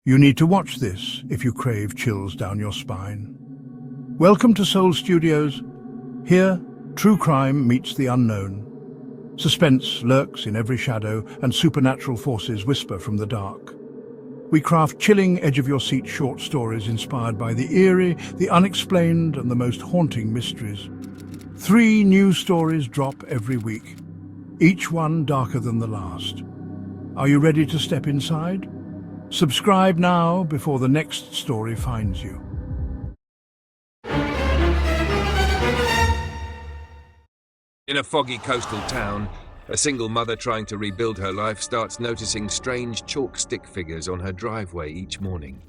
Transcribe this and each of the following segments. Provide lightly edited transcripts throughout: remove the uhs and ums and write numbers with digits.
You need to watch this if you crave chills down your spine. Welcome to Soul Studios. Here, true crime meets the unknown. Suspense lurks in every shadow, and supernatural forces whisper from the dark. We craft chilling, edge-of-your-seat short stories inspired by the eerie, the unexplained, and the most haunting mysteries. 3 new stories drop every week, each one darker than the last. Are you ready to step inside? Subscribe now before the next story finds you. In a foggy coastal town, a single mother trying to rebuild her life starts noticing strange chalk stick figures on her driveway each morning.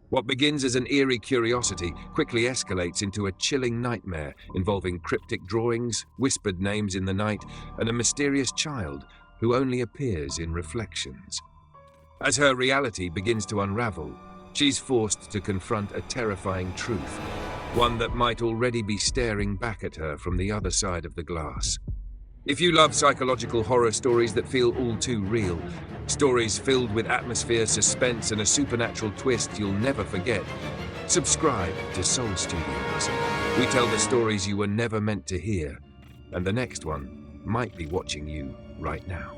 What begins as an eerie curiosity quickly escalates into a chilling nightmare involving cryptic drawings, whispered names in the night, and a mysterious child who only appears in reflections. As her reality begins to unravel, she's forced to confront a terrifying truth, one that might already be staring back at her from the other side of the glass. If you love psychological horror stories that feel all too real, stories filled with atmosphere, suspense, and a supernatural twist you'll never forget, subscribe to Soul Studios. We tell the stories you were never meant to hear, and the next one might be watching you right now.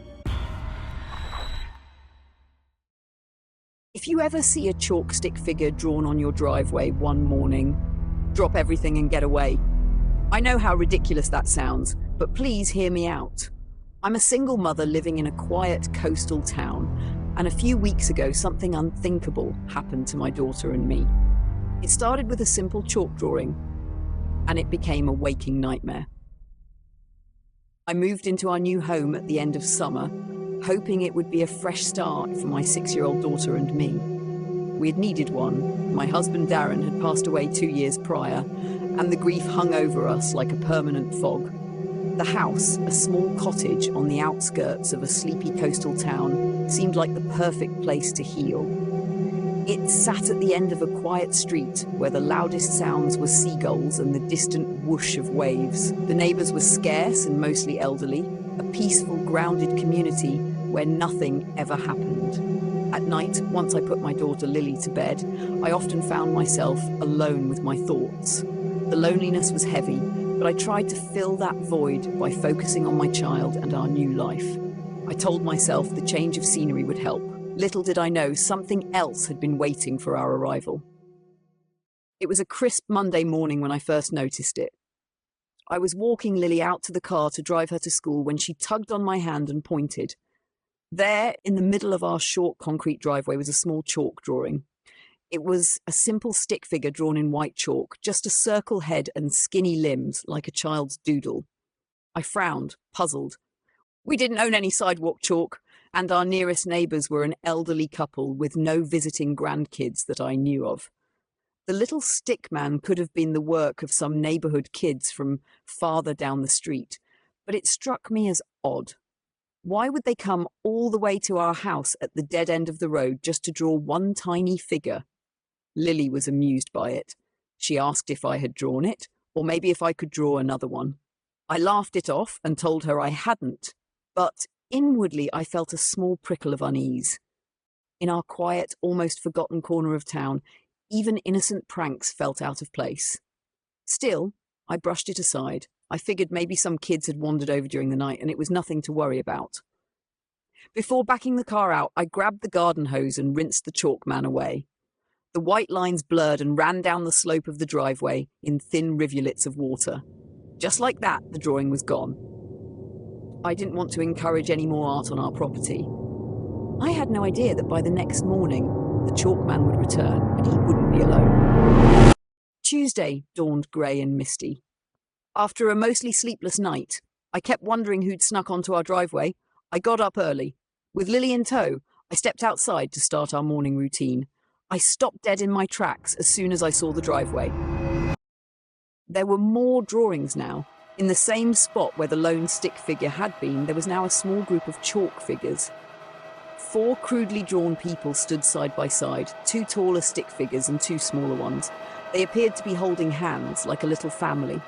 If you ever see a chalk stick figure drawn on your driveway one morning, drop everything and get away. I know how ridiculous that sounds, but please hear me out. I'm a single mother living in a quiet coastal town, and a few weeks ago something unthinkable happened to my daughter and me. It started with a simple chalk drawing, and it became a waking nightmare. I moved into our new home at the end of summer, hoping it would be a fresh start for my 6-year-old daughter and me. We had needed one. My husband Darren had passed away 2 years prior, and the grief hung over us like a permanent fog. The house, a small cottage on the outskirts of a sleepy coastal town, seemed like the perfect place to heal. It sat at the end of a quiet street where the loudest sounds were seagulls and the distant whoosh of waves. The neighbours were scarce and mostly elderly, a peaceful, grounded community where nothing ever happened. At night, once I put my daughter Lily to bed, I often found myself alone with my thoughts. The loneliness was heavy, but I tried to fill that void by focusing on my child and our new life. I told myself the change of scenery would help. Little did I know something else had been waiting for our arrival. It was a crisp Monday morning when I first noticed it. I was walking Lily out to the car to drive her to school when she tugged on my hand and pointed. There, in the middle of our short concrete driveway, was a small chalk drawing. It was a simple stick figure drawn in white chalk, just a circle head and skinny limbs like a child's doodle. I frowned, puzzled. We didn't own any sidewalk chalk, and our nearest neighbours were an elderly couple with no visiting grandkids that I knew of. The little stick man could have been the work of some neighbourhood kids from farther down the street, but it struck me as odd. Why would they come all the way to our house at the dead end of the road just to draw one tiny figure? Lily was amused by it. She asked if I had drawn it, or maybe if I could draw another one. I laughed it off and told her I hadn't, but inwardly I felt a small prickle of unease. In our quiet, almost forgotten corner of town, even innocent pranks felt out of place. Still, I brushed it aside. I figured maybe some kids had wandered over during the night and it was nothing to worry about. Before backing the car out, I grabbed the garden hose and rinsed the Chalkman away. The white lines blurred and ran down the slope of the driveway in thin rivulets of water. Just like that, the drawing was gone. I didn't want to encourage any more art on our property. I had no idea that by the next morning, the Chalkman would return and he wouldn't be alone. Tuesday dawned grey and misty. After a mostly sleepless night, I kept wondering who'd snuck onto our driveway. I got up early. With Lily in tow, I stepped outside to start our morning routine. I stopped dead in my tracks as soon as I saw the driveway. There were more drawings now. In the same spot where the lone stick figure had been, there was now a small group of chalk figures. 4 crudely drawn people stood side by side, 2 taller stick figures and 2 smaller ones. They appeared to be holding hands, like a little family.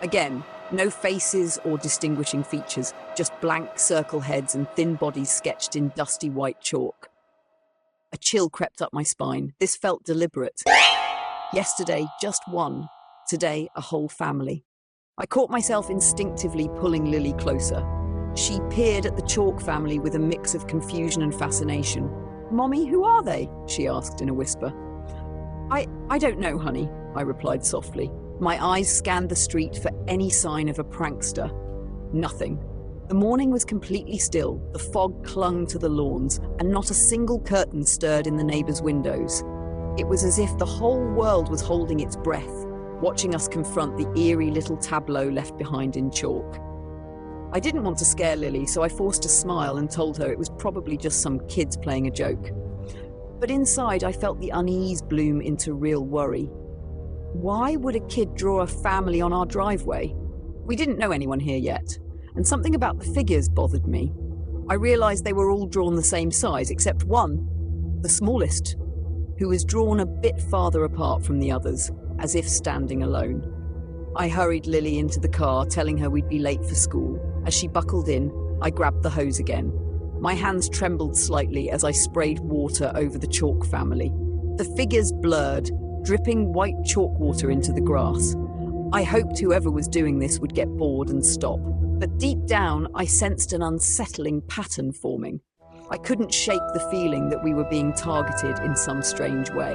Again, no faces or distinguishing features, just blank circle heads and thin bodies sketched in dusty white chalk. A chill crept up my spine. This felt deliberate. Yesterday, just one. Today, a whole family. I caught myself instinctively pulling Lily closer. She peered at the Chalk family with a mix of confusion and fascination. "Mommy, who are they?" she asked in a whisper. I don't know, honey," I replied softly. My eyes scanned the street for any sign of a prankster. Nothing. The morning was completely still, the fog clung to the lawns, and not a single curtain stirred in the neighbours' windows. It was as if the whole world was holding its breath, watching us confront the eerie little tableau left behind in chalk. I didn't want to scare Lily, so I forced a smile and told her it was probably just some kids playing a joke. But inside, I felt the unease bloom into real worry. Why would a kid draw a family on our driveway? We didn't know anyone here yet, and something about the figures bothered me. I realised they were all drawn the same size, except one, the smallest, who was drawn a bit farther apart from the others, as if standing alone. I hurried Lily into the car, telling her we'd be late for school. As she buckled in, I grabbed the hose again. My hands trembled slightly as I sprayed water over the Chalk family. The figures blurred, dripping white chalk water into the grass. I hoped whoever was doing this would get bored and stop. But deep down, I sensed an unsettling pattern forming. I couldn't shake the feeling that we were being targeted in some strange way.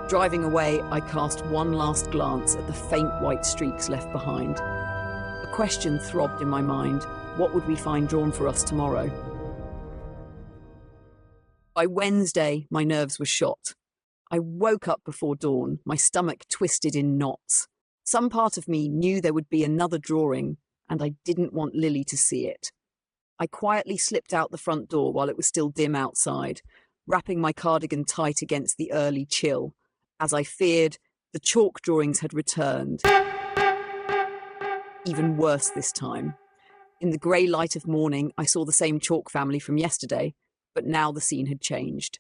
Driving away, I cast one last glance at the faint white streaks left behind. A question throbbed in my mind. What would we find drawn for us tomorrow? By Wednesday, my nerves were shot. I woke up before dawn, my stomach twisted in knots. Some part of me knew there would be another drawing, and I didn't want Lily to see it. I quietly slipped out the front door while it was still dim outside, wrapping my cardigan tight against the early chill. As I feared, the chalk drawings had returned. Even worse this time. In the grey light of morning, I saw the same chalk family from yesterday, but now the scene had changed.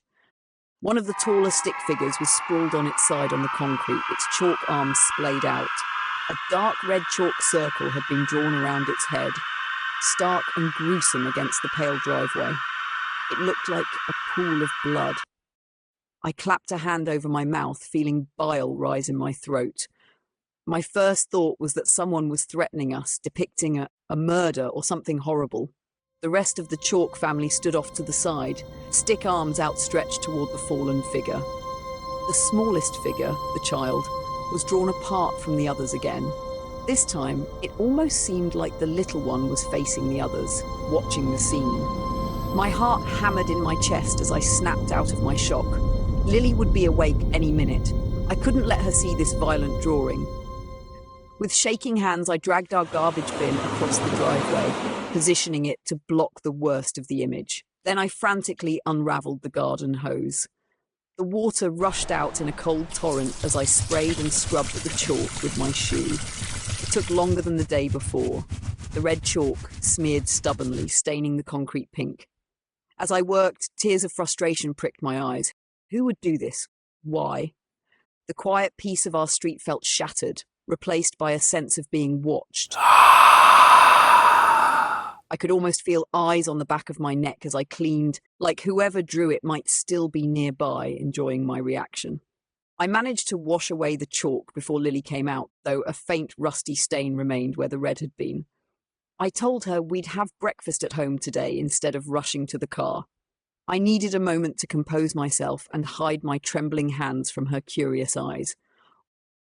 One of the taller stick figures was sprawled on its side on the concrete, its chalk arms splayed out. A dark red chalk circle had been drawn around its head, stark and gruesome against the pale driveway. It looked like a pool of blood. I clapped a hand over my mouth, feeling bile rise in my throat. My first thought was that someone was threatening us, depicting a murder or something horrible. The rest of the Chalk family stood off to the side, stick arms outstretched toward the fallen figure. The smallest figure, the child, was drawn apart from the others again. This time, it almost seemed like the little one was facing the others, watching the scene. My heart hammered in my chest as I snapped out of my shock. Lily would be awake any minute. I couldn't let her see this violent drawing. With shaking hands, I dragged our garbage bin across the driveway, positioning it to block the worst of the image. Then I frantically unraveled the garden hose. The water rushed out in a cold torrent as I sprayed and scrubbed at the chalk with my shoe. It took longer than the day before. The red chalk smeared stubbornly, staining the concrete pink. As I worked, tears of frustration pricked my eyes. Who would do this? Why? The quiet peace of our street felt shattered, replaced by a sense of being watched. I could almost feel eyes on the back of my neck as I cleaned, like whoever drew it might still be nearby, enjoying my reaction. I managed to wash away the chalk before Lily came out, though a faint rusty stain remained where the red had been. I told her we'd have breakfast at home today instead of rushing to the car. I needed a moment to compose myself and hide my trembling hands from her curious eyes.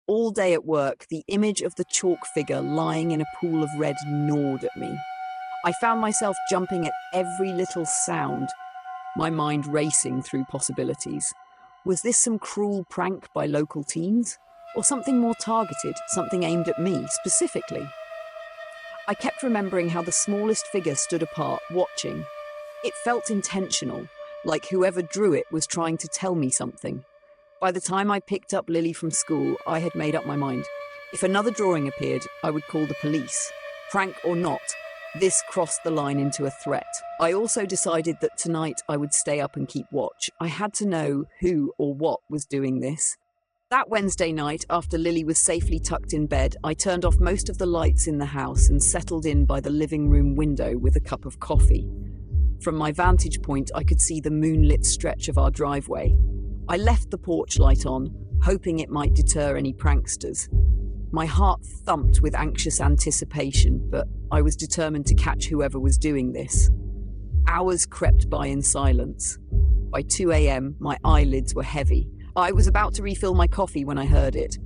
All day at work, the image of the chalk figure lying in a pool of red gnawed at me. I found myself jumping at every little sound, my mind racing through possibilities. Was this some cruel prank by local teens? Or something more targeted, something aimed at me specifically? I kept remembering how the smallest figure stood apart, watching. It felt intentional, like whoever drew it was trying to tell me something. By the time I picked up Lily from school, I had made up my mind. If another drawing appeared, I would call the police. Prank or not, this crossed the line into a threat. I also decided that tonight I would stay up and keep watch. I had to know who or what was doing this. That Wednesday night, after Lily was safely tucked in bed, I turned off most of the lights in the house and settled in by the living room window with a cup of coffee. From my vantage point, I could see the moonlit stretch of our driveway. I left the porch light on, hoping it might deter any pranksters. My heart thumped with anxious anticipation, but I was determined to catch whoever was doing this. Hours crept by in silence. By 2 a.m., my eyelids were heavy. I was about to refill my coffee when I heard it.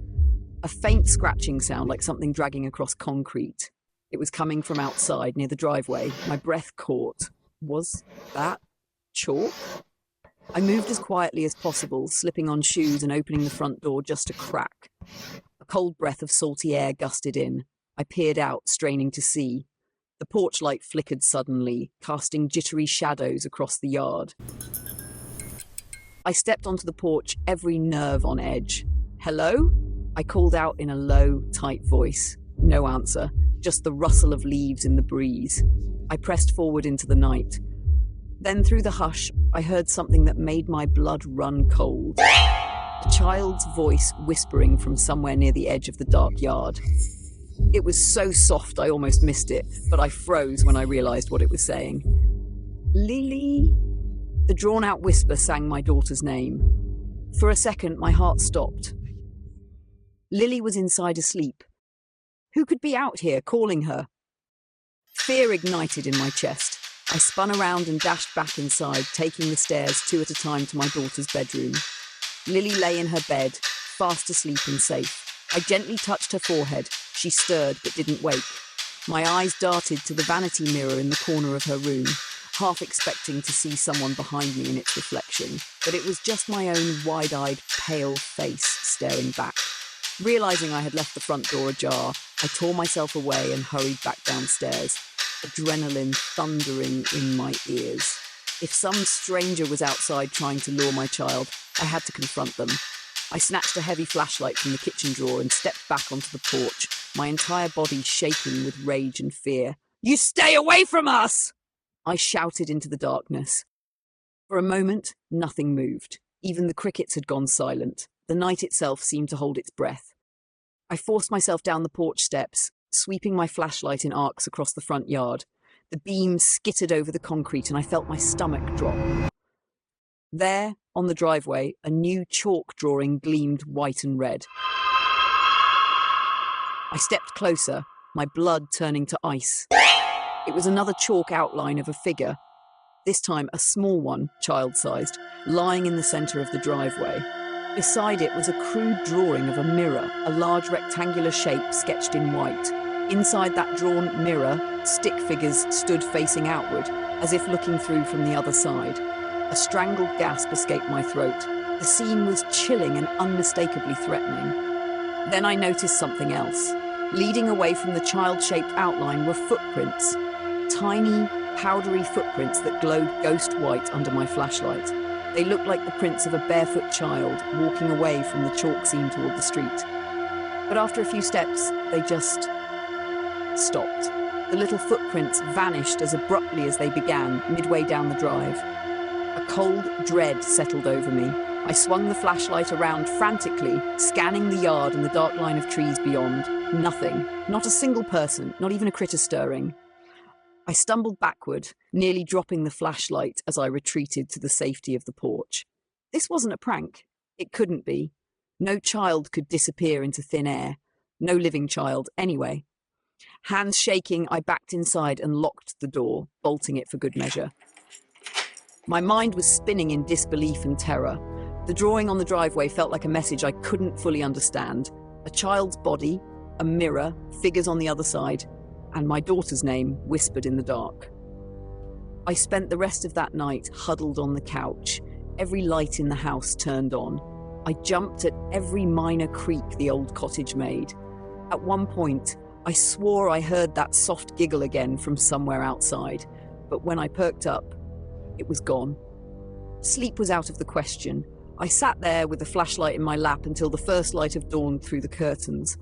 A faint scratching sound like something dragging across concrete. It was coming from outside near the driveway. My breath caught. Was that chalk? I moved as quietly as possible, slipping on shoes and opening the front door just a crack. A cold breath of salty air gusted in. I peered out, straining to see. The porch light flickered suddenly, casting jittery shadows across the yard. I stepped onto the porch, every nerve on edge. "Hello?" I called out in a low, tight voice. No answer, just the rustle of leaves in the breeze. I pressed forward into the night. Then through the hush, I heard something that made my blood run cold. A child's voice whispering from somewhere near the edge of the dark yard. It was so soft I almost missed it, but I froze when I realized what it was saying. "Lily?" The drawn-out whisper sang my daughter's name. For a second, my heart stopped. Lily was inside asleep. Who could be out here calling her? Fear ignited in my chest. I spun around and dashed back inside, taking the stairs 2 at a time to my daughter's bedroom. Lily lay in her bed, fast asleep and safe. I gently touched her forehead. She stirred but didn't wake. My eyes darted to the vanity mirror in the corner of her room, half expecting to see someone behind me in its reflection, but it was just my own wide-eyed, pale face staring back. Realizing I had left the front door ajar, I tore myself away and hurried back downstairs, adrenaline thundering in my ears. If some stranger was outside trying to lure my child, I had to confront them. I snatched a heavy flashlight from the kitchen drawer and stepped back onto the porch, my entire body shaking with rage and fear. "You stay away from us!" I shouted into the darkness. For a moment, nothing moved. Even the crickets had gone silent. The night itself seemed to hold its breath. I forced myself down the porch steps, sweeping my flashlight in arcs across the front yard. The beam skittered over the concrete and I felt my stomach drop. There, on the driveway, a new chalk drawing gleamed white and red. I stepped closer, my blood turning to ice. It was another chalk outline of a figure, this time a small one, child-sized, lying in the centre of the driveway. Beside it was a crude drawing of a mirror, a large rectangular shape sketched in white. Inside that drawn mirror, stick figures stood facing outward, as if looking through from the other side. A strangled gasp escaped my throat. The scene was chilling and unmistakably threatening. Then I noticed something else. Leading away from the child-shaped outline were footprints. Tiny, powdery footprints that glowed ghost white under my flashlight. They looked like the prints of a barefoot child walking away from the chalk scene toward the street. But after a few steps, they just stopped. The little footprints vanished as abruptly as they began, midway down the drive. A cold dread settled over me. I swung the flashlight around frantically, scanning the yard and the dark line of trees beyond. Nothing. Not a single person, not even a critter stirring. I stumbled backward, nearly dropping the flashlight as I retreated to the safety of the porch. This wasn't a prank. It couldn't be. No child could disappear into thin air. No living child, anyway. Hands shaking, I backed inside and locked the door, bolting it for good measure. My mind was spinning in disbelief and terror. The drawing on the driveway felt like a message I couldn't fully understand. A child's body, a mirror, figures on the other side, and my daughter's name whispered in the dark. I spent the rest of that night huddled on the couch, every light in the house turned on. I jumped at every minor creak the old cottage made. At one point, I swore I heard that soft giggle again from somewhere outside, but when I perked up, it was gone. Sleep was out of the question. I sat there with the flashlight in my lap until the first light of dawn through the curtains.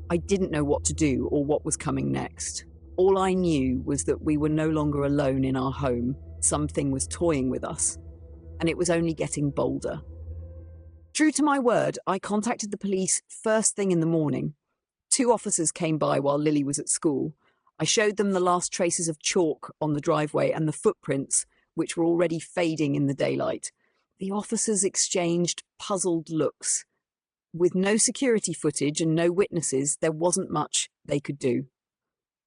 I didn't know what to do or what was coming next. All I knew was that we were no longer alone in our home. Something was toying with us, and it was only getting bolder. True to my word, I contacted the police first thing in the morning. 2 officers came by while Lily was at school. I showed them the last traces of chalk on the driveway and the footprints, which were already fading in the daylight. The officers exchanged puzzled looks. With no security footage and no witnesses, there wasn't much they could do.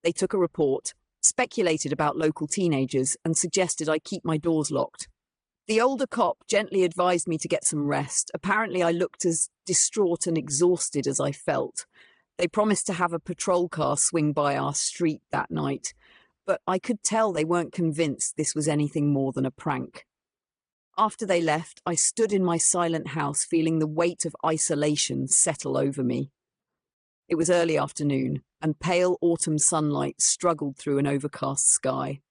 They took a report, speculated about local teenagers, and suggested I keep my doors locked. The older cop gently advised me to get some rest. Apparently, I looked as distraught and exhausted as I felt. They promised to have a patrol car swing by our street that night, but I could tell they weren't convinced this was anything more than a prank. After they left, I stood in my silent house, feeling the weight of isolation settle over me. It was early afternoon, and pale autumn sunlight struggled through an overcast sky.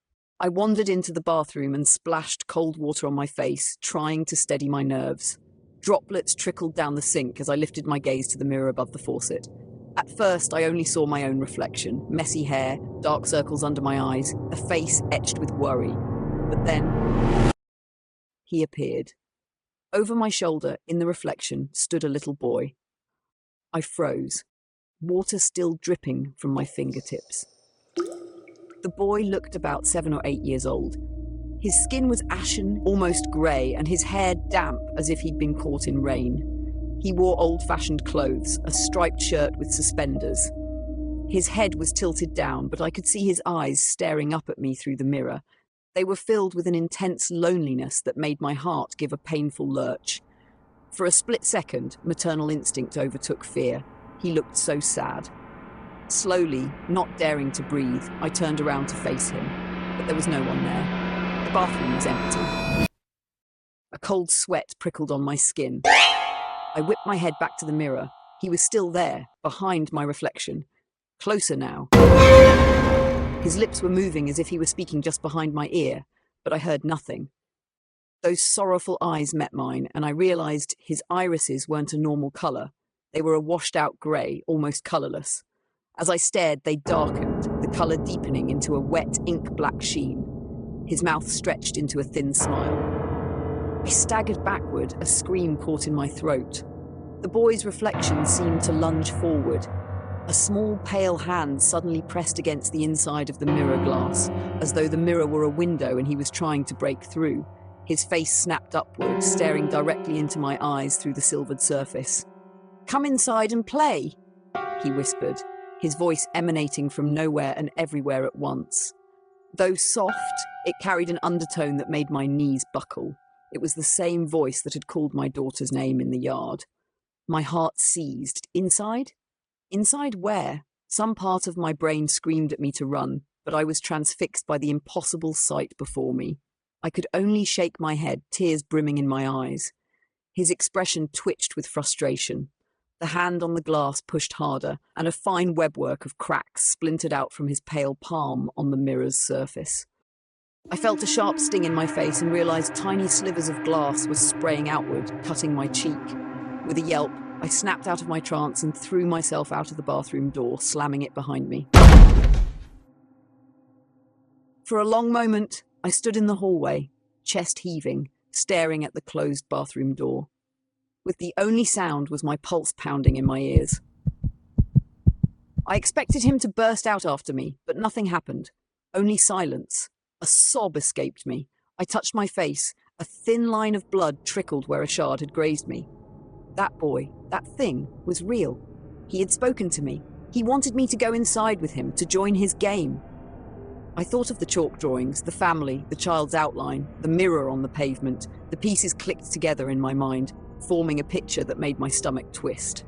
I wandered into the bathroom and splashed cold water on my face, trying to steady my nerves. Droplets trickled down the sink as I lifted my gaze to the mirror above the faucet. At first, I only saw my own reflection, messy hair, dark circles under my eyes, a face etched with worry. But then he appeared. Over my shoulder, in the reflection, stood a little boy. I froze, water still dripping from my fingertips. The boy looked about 7 or 8 years old. His skin was ashen, almost grey, and his hair damp as if he'd been caught in rain. He wore old-fashioned clothes, a striped shirt with suspenders. His head was tilted down, but I could see his eyes staring up at me through the mirror. They were filled with an intense loneliness that made my heart give a painful lurch. For a split second, maternal instinct overtook fear. He looked so sad. Slowly, not daring to breathe, I turned around to face him, but there was no one there. The bathroom was empty. A cold sweat prickled on my skin. I whipped my head back to the mirror. He was still there, behind my reflection. Closer now. His lips were moving as if he were speaking just behind my ear, but I heard nothing. Those sorrowful eyes met mine, and I realized his irises weren't a normal color. They were a washed-out grey, almost colorless. As I stared, they darkened, the color deepening into a wet, ink-black sheen. His mouth stretched into a thin smile. I staggered backward, a scream caught in my throat. The boy's reflection seemed to lunge forward. A small, pale hand suddenly pressed against the inside of the mirror glass, as though the mirror were a window and he was trying to break through. His face snapped upward, staring directly into my eyes through the silvered surface. "Come inside and play," he whispered, his voice emanating from nowhere and everywhere at once. Though soft, it carried an undertone that made my knees buckle. It was the same voice that had called my daughter's name in the yard. My heart seized. Inside? Inside where? Some part of my brain screamed at me to run, but I was transfixed by the impossible sight before me. I could only shake my head, tears brimming in my eyes. His expression twitched with frustration. The hand on the glass pushed harder, and a fine webwork of cracks splintered out from his pale palm on the mirror's surface. I felt a sharp sting in my face and realized tiny slivers of glass were spraying outward, cutting my cheek. With a yelp, I snapped out of my trance and threw myself out of the bathroom door, slamming it behind me. For a long moment, I stood in the hallway, chest heaving, staring at the closed bathroom door. With the only sound was my pulse pounding in my ears. I expected him to burst out after me, but nothing happened. Only silence. A sob escaped me. I touched my face. A thin line of blood trickled where a shard had grazed me. That boy, that thing, was real. He had spoken to me. He wanted me to go inside with him, to join his game. I thought of the chalk drawings, the family, the child's outline, the mirror on the pavement. The pieces clicked together in my mind, forming a picture that made my stomach twist.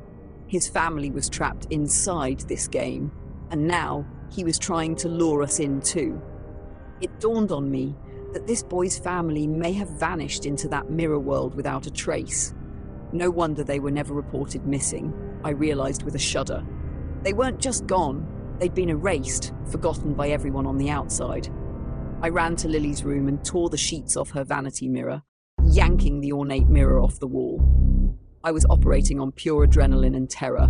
His family was trapped inside this game, and now he was trying to lure us in too. It dawned on me that this boy's family may have vanished into that mirror world without a trace. No wonder they were never reported missing, I realized with a shudder. They weren't just gone, they'd been erased, forgotten by everyone on the outside. I ran to Lily's room and tore the sheets off her vanity mirror, yanking the ornate mirror off the wall. I was operating on pure adrenaline and terror.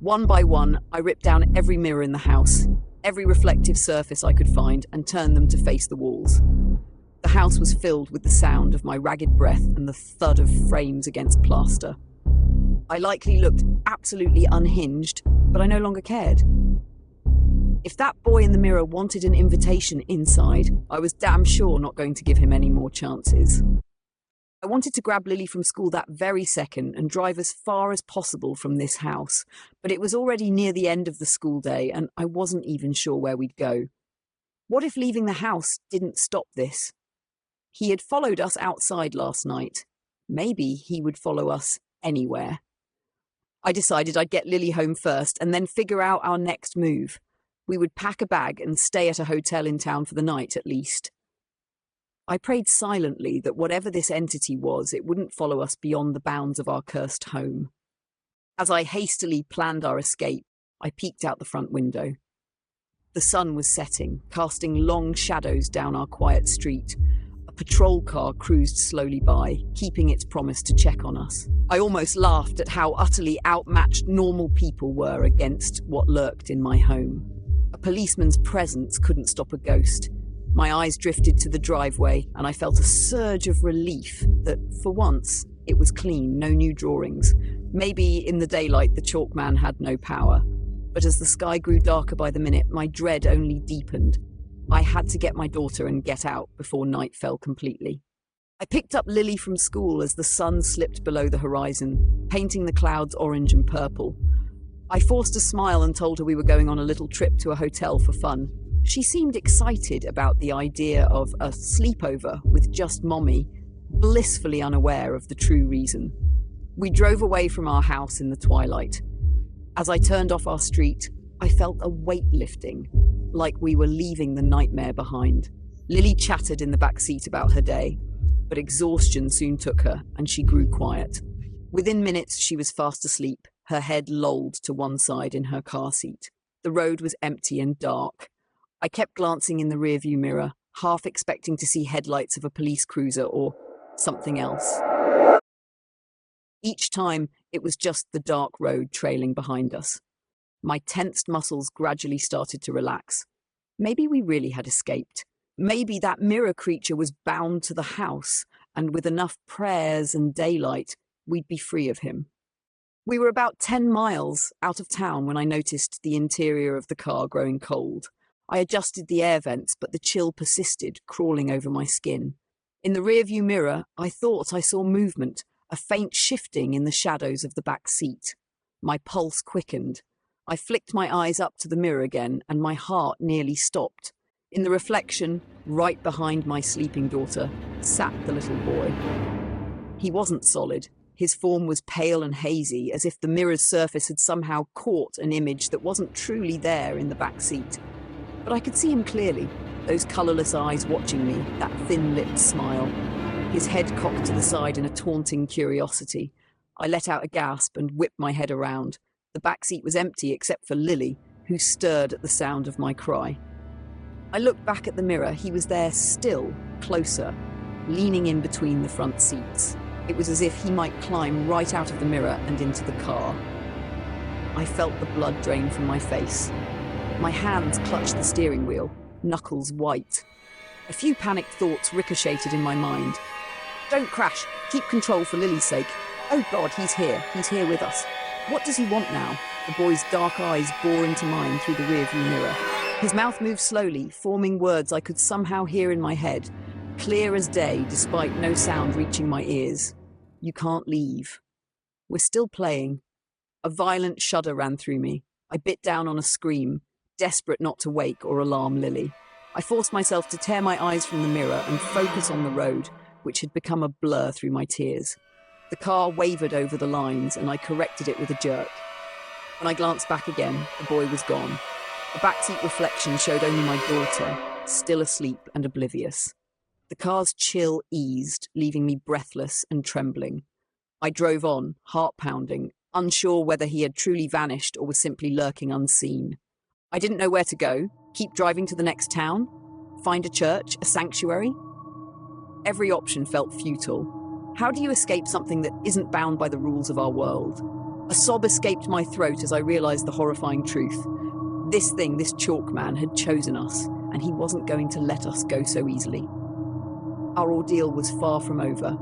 One by one, I ripped down every mirror in the house, every reflective surface I could find, and turned them to face the walls. The house was filled with the sound of my ragged breath and the thud of frames against plaster. I likely looked absolutely unhinged, but I no longer cared. If that boy in the mirror wanted an invitation inside, I was damn sure not going to give him any more chances. I wanted to grab Lily from school that very second and drive as far as possible from this house, but it was already near the end of the school day and I wasn't even sure where we'd go. What if leaving the house didn't stop this? He had followed us outside last night. Maybe he would follow us anywhere. I decided I'd get Lily home first and then figure out our next move. We would pack a bag and stay at a hotel in town for the night at least. I prayed silently that whatever this entity was, it wouldn't follow us beyond the bounds of our cursed home. As I hastily planned our escape, I peeked out the front window. The sun was setting, casting long shadows down our quiet street. A patrol car cruised slowly by, keeping its promise to check on us. I almost laughed at how utterly outmatched normal people were against what lurked in my home. A policeman's presence couldn't stop a ghost. My eyes drifted to the driveway, and I felt a surge of relief that, for once, it was clean, no new drawings. Maybe in the daylight the Chalkman had no power. But as the sky grew darker by the minute, my dread only deepened. I had to get my daughter and get out before night fell completely. I picked up Lily from school as the sun slipped below the horizon, painting the clouds orange and purple. I forced a smile and told her we were going on a little trip to a hotel for fun. She seemed excited about the idea of a sleepover with just Mommy, blissfully unaware of the true reason. We drove away from our house in the twilight. As I turned off our street, I felt a weight lifting, like we were leaving the nightmare behind. Lily chattered in the back seat about her day, but exhaustion soon took her and she grew quiet. Within minutes, she was fast asleep, her head lolled to one side in her car seat. The road was empty and dark. I kept glancing in the rearview mirror, half expecting to see headlights of a police cruiser or something else. Each time, it was just the dark road trailing behind us. My tensed muscles gradually started to relax. Maybe we really had escaped. Maybe that mirror creature was bound to the house, and with enough prayers and daylight, we'd be free of him. We were about 10 miles out of town when I noticed the interior of the car growing cold. I adjusted the air vents, but the chill persisted, crawling over my skin. In the rearview mirror, I thought I saw movement, a faint shifting in the shadows of the back seat. My pulse quickened. I flicked my eyes up to the mirror again, and my heart nearly stopped. In the reflection, right behind my sleeping daughter, sat the little boy. He wasn't solid. His form was pale and hazy, as if the mirror's surface had somehow caught an image that wasn't truly there in the back seat. But I could see him clearly, those colourless eyes watching me, that thin-lipped smile. His head cocked to the side in a taunting curiosity. I let out a gasp and whipped my head around. The back seat was empty except for Lily, who stirred at the sound of my cry. I looked back at the mirror. He was there still, closer, leaning in between the front seats. It was as if he might climb right out of the mirror and into the car. I felt the blood drain from my face. My hands clutched the steering wheel, knuckles white. A few panicked thoughts ricocheted in my mind. Don't crash. Keep control for Lily's sake. Oh God, he's here with us. What does he want now? The boy's dark eyes bore into mine through the rearview mirror. His mouth moved slowly, forming words I could somehow hear in my head, clear as day despite no sound reaching my ears. You can't leave. We're still playing. A violent shudder ran through me. I bit down on a scream, desperate not to wake or alarm Lily. I forced myself to tear my eyes from the mirror and focus on the road, which had become a blur through my tears. The car wavered over the lines and I corrected it with a jerk. When I glanced back again, the boy was gone. The backseat reflection showed only my daughter, still asleep and oblivious. The car's chill eased, leaving me breathless and trembling. I drove on, heart pounding, unsure whether he had truly vanished or was simply lurking unseen. I didn't know where to go. Keep driving to the next town? Find a church? A sanctuary? Every option felt futile. How do you escape something that isn't bound by the rules of our world? A sob escaped my throat as I realized the horrifying truth. This thing, this Chalkman, had chosen us, and he wasn't going to let us go so easily. Our ordeal was far from over.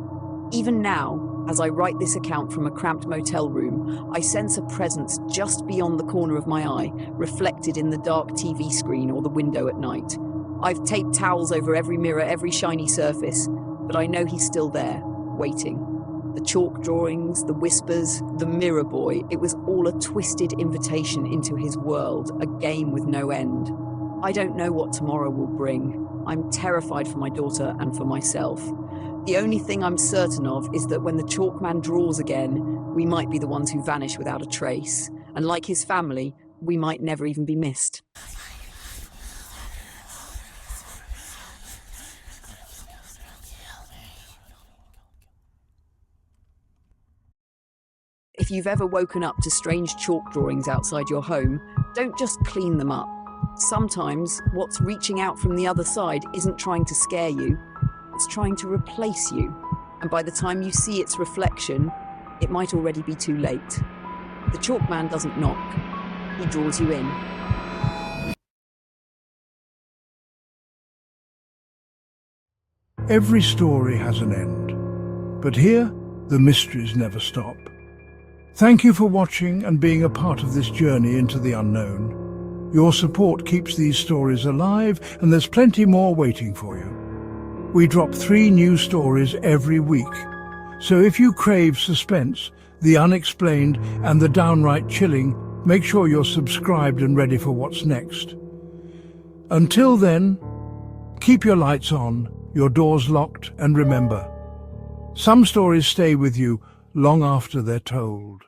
Even now, As I write this account from a cramped motel room, I sense a presence just beyond the corner of my eye, reflected in the dark TV screen or the window at night. I've taped towels over every mirror, every shiny surface, but I know he's still there, waiting. The chalk drawings, the whispers, the mirror boy, it was all a twisted invitation into his world, a game with no end. I don't know what tomorrow will bring. I'm terrified for my daughter and for myself. The only thing I'm certain of is that when the Chalkman draws again, we might be the ones who vanish without a trace. And like his family, we might never even be missed. If you've ever woken up to strange chalk drawings outside your home, don't just clean them up. Sometimes what's reaching out from the other side isn't trying to scare you, it's trying to replace you. And by the time you see its reflection, it might already be too late. The Chalkman doesn't knock, he draws you in. Every story has an end, but here the mysteries never stop. Thank you for watching and being a part of this journey into the unknown. Your support keeps these stories alive, and there's plenty more waiting for you. We drop 3 new stories every week, so if you crave suspense, the unexplained and the downright chilling, make sure you're subscribed and ready for what's next. Until then, keep your lights on, your doors locked, and remember, some stories stay with you long after they're told.